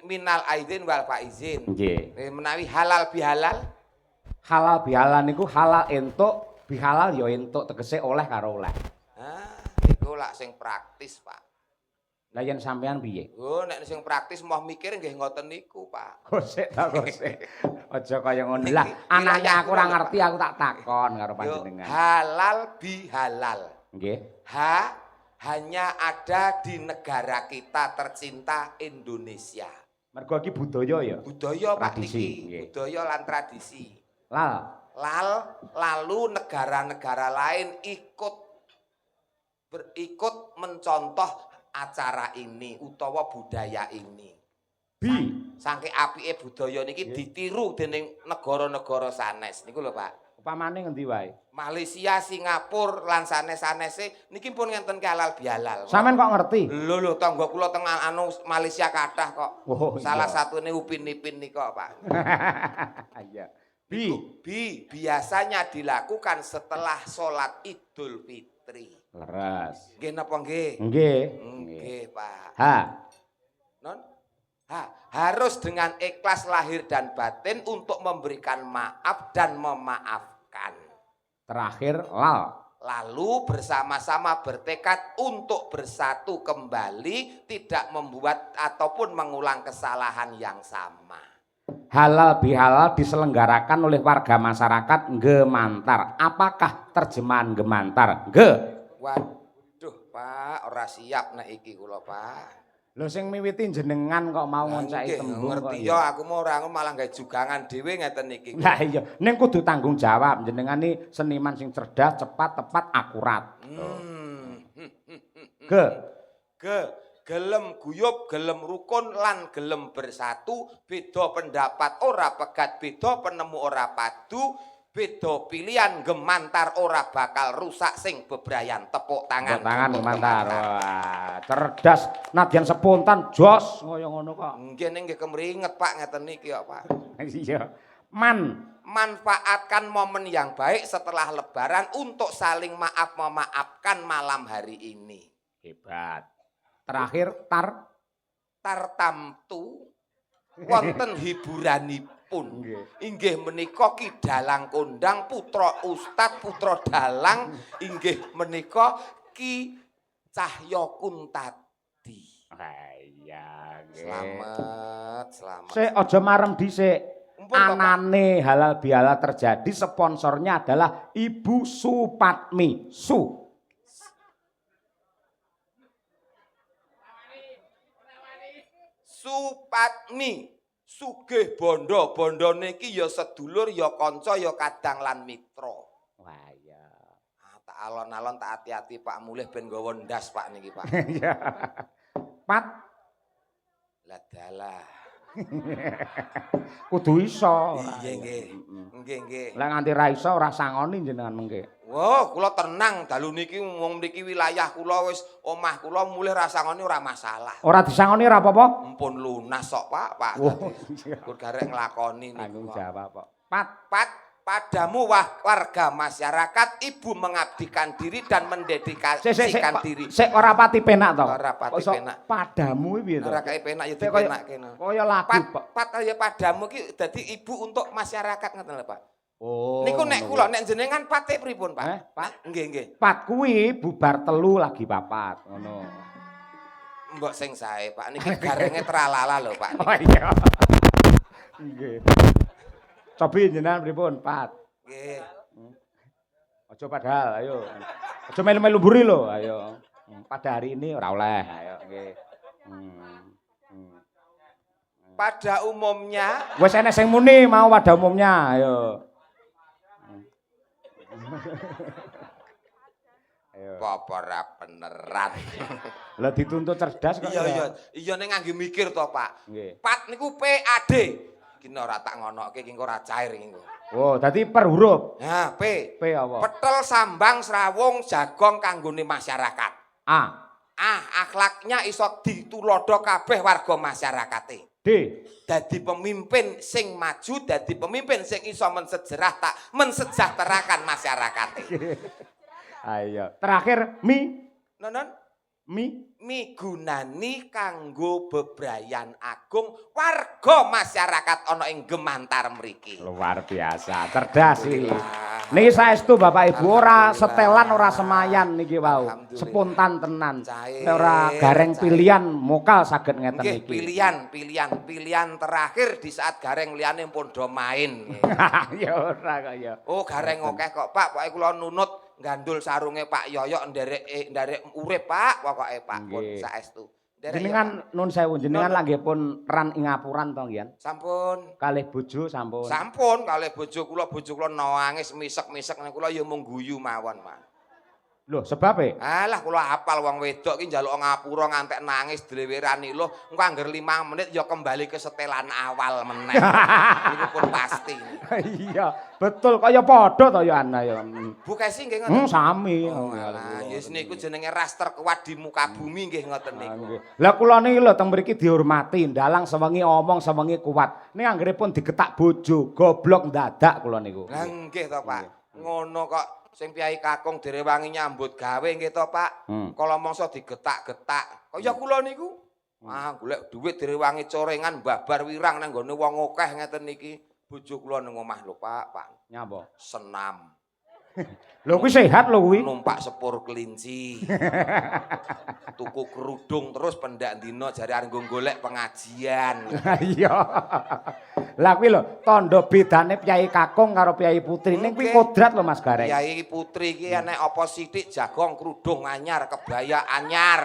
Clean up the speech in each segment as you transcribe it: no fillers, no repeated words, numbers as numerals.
minal aidin wal faizin. Nggih. Menawi halal bihalal. Halal bihalal niku halal entuk, bihalal ya entuk tegese oleh karo oleh. Niku lak sing praktis, Pak. Lah yen sampean piye? Oh, nek sing praktis mau mikir nggih ngoten niku, Pak. Gosek ta gosek. Aja kaya ngono. Lah, anaknya aku ora ngerti aku tak takon karo panjenengan. Halal bihalal. Nggih. Hanya ada di negara kita tercinta Indonesia. Mergo iki budaya ya. Budaya Pak Tradisi, niki, nggih. budaya lan tradisi. Lalu negara-negara lain ikut mencontoh acara ini utawa budaya ini. Saking apike budaya niki ditiru dening negara-negara sanes niku lho Pak. Upamane ngendi wae? Malaysia, Singapura lan sanes-sanese niki pun ngenten halal bihalal. Sampeyan kok ngerti? Lho tangga kula teng Malaysia kathah kok. Oh, salah satune Upin Ipin nika Pak. Iya. Biasanya dilakukan setelah sholat Idul Fitri. Leres. Nggih napa nggih? Nggih. Nggih, Pak. Non? Harus dengan ikhlas lahir dan batin untuk memberikan maaf dan memaafkan. Terakhir Lalu bersama-sama bertekad untuk bersatu kembali, tidak membuat ataupun mengulang kesalahan yang sama. Halal bihalal diselenggarakan oleh warga masyarakat Gemantar. Apakah terjemahan Gemantar? Waduh, Pak, ora siap nek iki kula, Pak. Lho sing miwiti jenengan kok mau ngoncaki tembung kok. Ngerti ya, aku mau ora malah gawe jugangan dhewe ngeten iki. Lah iya, ning kudu tanggung jawab. Jenengan iki seniman sing cerdas, cepat, tepat, akurat. Gelem guyub, gelem rukun lan gelem bersatu, beda pendapat ora pegat, beda penemu ora padu, beda pilihan gemantar ora bakal rusak sing bebrayan tepuk tangan. Tepuk tangan gemantar. Wah, cerdas nadyan spontan jos kaya ngono kok. Nggih nggih kemringet Pak ngeten niki kok Pak. Iya. Manfaatkan momen yang baik setelah lebaran untuk saling maaf memaafkan malam hari ini. Hebat. Terakhir tartamtu wonten hiburanipun. Inggih menika Ki Dalang Kondang putra Ustad putra Dalang inggih menika Ki Cahya Kuntadi. Iya nggih. Selamat. Sik aja marem dhisik. Anane halal bihalal terjadi sponsornya adalah Ibu Supatmi. Supatmi sugih bondo niki ya sedulur ya kanca ya kadang lan mitra. Wah iya. Tak alon-alon tak hati-hati Pak mulih ben nggawa ndas Pak niki Pak. Iya. Pat lah dalah. Kudu iso. Iya nggih. Lah nganti ra iso ora sangoni jenengan mengke. Wah, kula tenang dalu niki wong mriki wilayah kula wis omah kula mulih ra sangoni ora masalah. Ora disangoni ora apa-apa? Ampun lunas kok Pak. Oh, Kur garek nglakoni niku. Tanggung jawab kok. Padamu warga masyarakat ibu mengabdikan diri dan mendedikasikan diri. Sik ora pati penak to. Ora pati penak. Padamu piye to? Ora kae penak ya dipenakke. Kaya lagu Pat kaya padamu ki dadi ibu untuk masyarakat ngoten lho Pak. Oh. Niku nek kula nek jenengan pate pripun Pak? Pak, nggih. Pat kuwi bubar telu lagi papat ngono. Mbok sing sae Pak niki garenge tralala lho Pak. Oh iya. Nggih. Cobi jenengan pripun, Pat? Nggih. Aja padahal, ayo. Aja melu-melu mburi lho, ayo. Pada hari ini ora oleh, ayo nggih. Pada umumnya wis enek sing muni mau pada umumnya, ayo. Apa ora beneran. Lah dituntut cerdas kok. Iya ning ngangge mikir to, Pak. Nggih. Pat niku PAD. Kene ora tak ngonokke iki ora cair iki. Oh, dadi per huruf. Nah, P. P apa? Petel, sambang, srawung, jagong kanggone masyarakat. A. Akhlaknya iso ditulodo kabeh warga masyarakate. D. Dadi pemimpin sing maju, dadi pemimpin sing iso mensejahterakan masyarakate. Ayo. Terakhir mi. Non. migunani kanggo bebrayan agung warga masyarakat ana ing Gemantar mriki. Luar biasa, cerdas iki. Niki saestu Bapak Ibu ora setelan ora semayan niki wau. Spontan tenan. Ora gareng pilihan mokal saged ngeten nggih, niki. pilihan terakhir di saat gareng liyane pun do main. Ya ora kok ya. Oh, gareng akeh kok Pak, pokoke kula nunut gandul sarunge Pak Yoyok nderek urip Pak, pokoke Pak pun saestu. Jenengan nun sewu, jenengan langgih pun ran ing ngapuran to nggih. Sampun. Kalih bojo sampun. Sampun kalih bojo kula nangis misek-misek nek kula ya mung guyu mawon, Pak. Lho, sebabe? Alah kula apal wong wedok ki njaluk ngapura ngantek nangis dlewerani lho, engko angger 5 menit ya kembali ke setelan awal meneh. Iku pun pasti. Iya, betul kaya padha to ya ana ya. Bu Kesi nggih ngoten. Sami. Oh, alah, yes niku jenenge ras terkuat di muka bumi nggih ngoten niku. Lah kula niki lho teng mriki dihormati, ndalang sewengi omong sewengi kuat. Ning anggere pun digetak bojo, goblok ndadak kula niku. Lah nggih to, Pak. Ngono kok sing Piyai Kakung direwangi nyambut gawe nggih to, Pak. Kala mangsa digetak-getak. Kaya kula niku. Ah, golek dhuwit direwangi corengan babar wirang nang gone wong akeh ngeten niki. Bojo kula ning omah lho, Pak. Nyapa? Senam. Lho kuwi sehat lho kuwi. Numpak sepur kelinci. Tuku kerudung terus pendak dina jare arep golek pengajian. Iya. Lah kuwi lho tandha bedane Piyai Kakung karo Piyai Putri. Ning kuwi kodrat lho Mas Gareng. Piyai Putri iki enek apa sithik jagong kerudung anyar, kebaya anyar.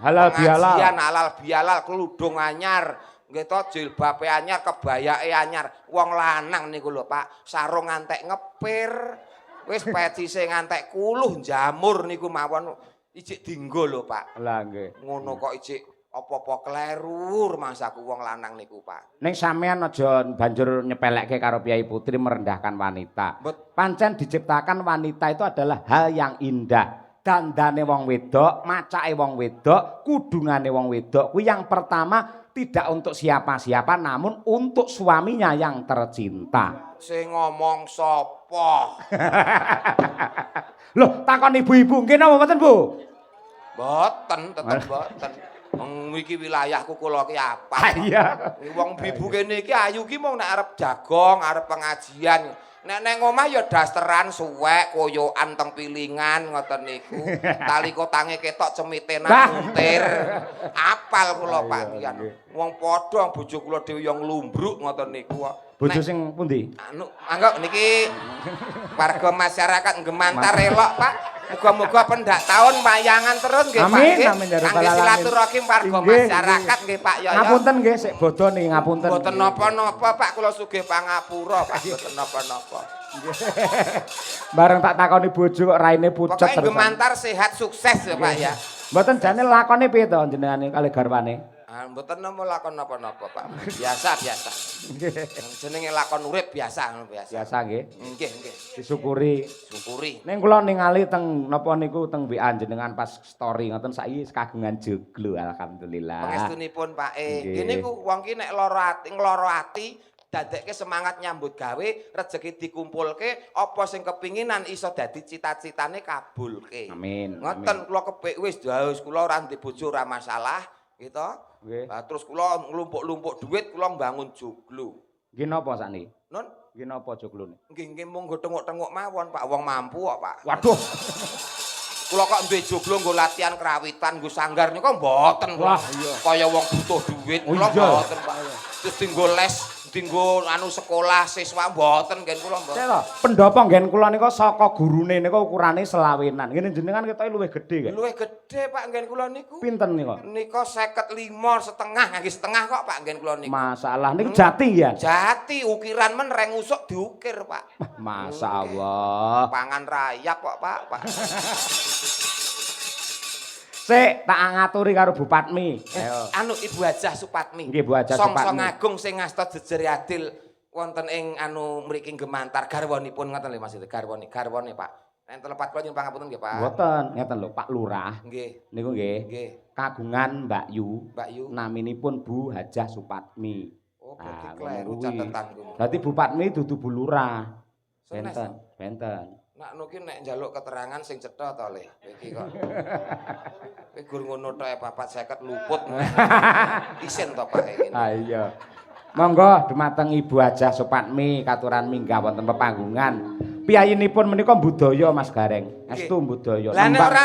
Halal bihalal. Pengajian halal bihalal, kerudung anyar. Nggih to jilbabe anyar, kebayake anyar. Wong lanang niku lho Pak, sarung ngantek ngepir. Wis petise ngantek kuluh jamur niku mawon ijik dinggo lho Pak. Lah nggih. Ngono kok ijik apa-apa kleru rumangsaku wong lanang niku Pak. Ning sampean aja banjur nyepelekke karo Piyai Putri merendahkan wanita. Pancen diciptakan wanita itu adalah hal yang indah. Dandane wong wedok, macake wong wedok, kudungane wong wedok. Kuwi yang pertama tidak untuk siapa-siapa namun untuk suaminya yang tercinta. Sing ngomong sapa? Loh, takon ibu-ibu nggih napa mboten, Bu? Mboten, tetep mboten. Iki wilayahku kula ki apa? Iya. Wong ibu kene iki ayu ki mung nek arep jagong, arep pengajian. Nek neng omah ya dasteran suwek, koyokan teng pilingan ngoten niku. Tali kotange ketok cemitenan muntir. Apal kula Pak kian. Wong padha bojo kula dhewe yang lumbruk ngoten niku. Bojo sing pundi? Anu, anggap niki warga masyarakat Gemantar elok Pak. Muga-muga pendak tahun mayangan terus nggih Pak. Amin, amin ya rabbal alamin. alamin. Silaturahim warga masyarakat nggih Pak Yoyo. Ngapunten nggih sik bodho nih ngapunten. Mboten napa-napa Pak, kula sugih pangapura Pak, mboten napa-napa. Bareng tak takoni bojo kok raine pucet terus. Pokoke Gemantar sehat sukses ya Pak ya. Mboten jane lakone piye to jenengane kali garwane? Ah mboten lakon napa-napa Pak. Biasa. Jenenge lakon urip biasa. Biasa nggih. Nggih. Disyukuri. Syukuri. Ning kula ningali teng napa niku teng WA jenengan pas story ngoten saiki kagungan joglo alhamdulillah. Pangestunipun Pak Ngene ku wong ki nek ngloro ati dadekke semangat nyambut gawe, rezeki dikumpulke, apa sing kepinginan iso dadi cita-citane kabulke. Amin. Ngoten kula kepik wis daus kula ora ndek bojo ora masalah, gitu. Nggih. Lah terus kula nglumpuk-lumpuk dhuwit kula mbangun joglo. Nggih napa sakniki? Nun Nggih napa joglone? nggih mung nggo tenguk-tenguk mawon Pak, wong mampu kok Pak. Waduh. Kula kok duwe joglo nggo latihan krawitan, nggo sanggar niku mboten kula. Wah, iya. Kaya wong butuh dhuwit kula mboten Pak. Terus dinggo les, dinggo anu sekolah siswa mboten ngen kula mboten. Cek to, pendopo nggen kula nika saka gurune nika ukurane selawenan. Ngene jenengan ketoke luwih gedhe kan? Luwih gedhe Pak nggen kula niku. Pinten nika? Nika 55 setengah, nggih setengah kok Pak nggen kula niku. Masalah niku jati ya. Jati ukiran men reng usuk diukir Pak. Masyaallah. Pangan rayap kok Pak. Sik tak ngaturi karo Bupatmi. Ayo. Anu Ibu Hajah Supatmi. Nggih Bu Hajah Songso Supatmi. Agung sing ngasta jejere adil wonten ing anu mriki Gemantar garwanipun ngoten lho Mas garwane Pak. Nek telepat kula nyuwun pangapunten nggih Pak. Mboten, ngeten lho Pak Lurah. Nggih. Niku nggih. Nggih. Kagungan Mbak Yu. Mbak Yu. Naminipun Bu Hajah Supatmi. Oh, berarti kleru catetanku. Berarti Bupatmi dudu Bu Lurah. Senes, Benten. Nak nuki nek njaluk keterangan sing cetha to Le. Iki kok. Kowe gur ngono tok 450 luput. Isin to Pak iki. Ah iya. Monggo dumateng Ibu Hajah Supatmi katuran minggah wonten pepanggungan. Piyayinipun menika budaya Mas Gareng. Estu budaya. Lah nek ora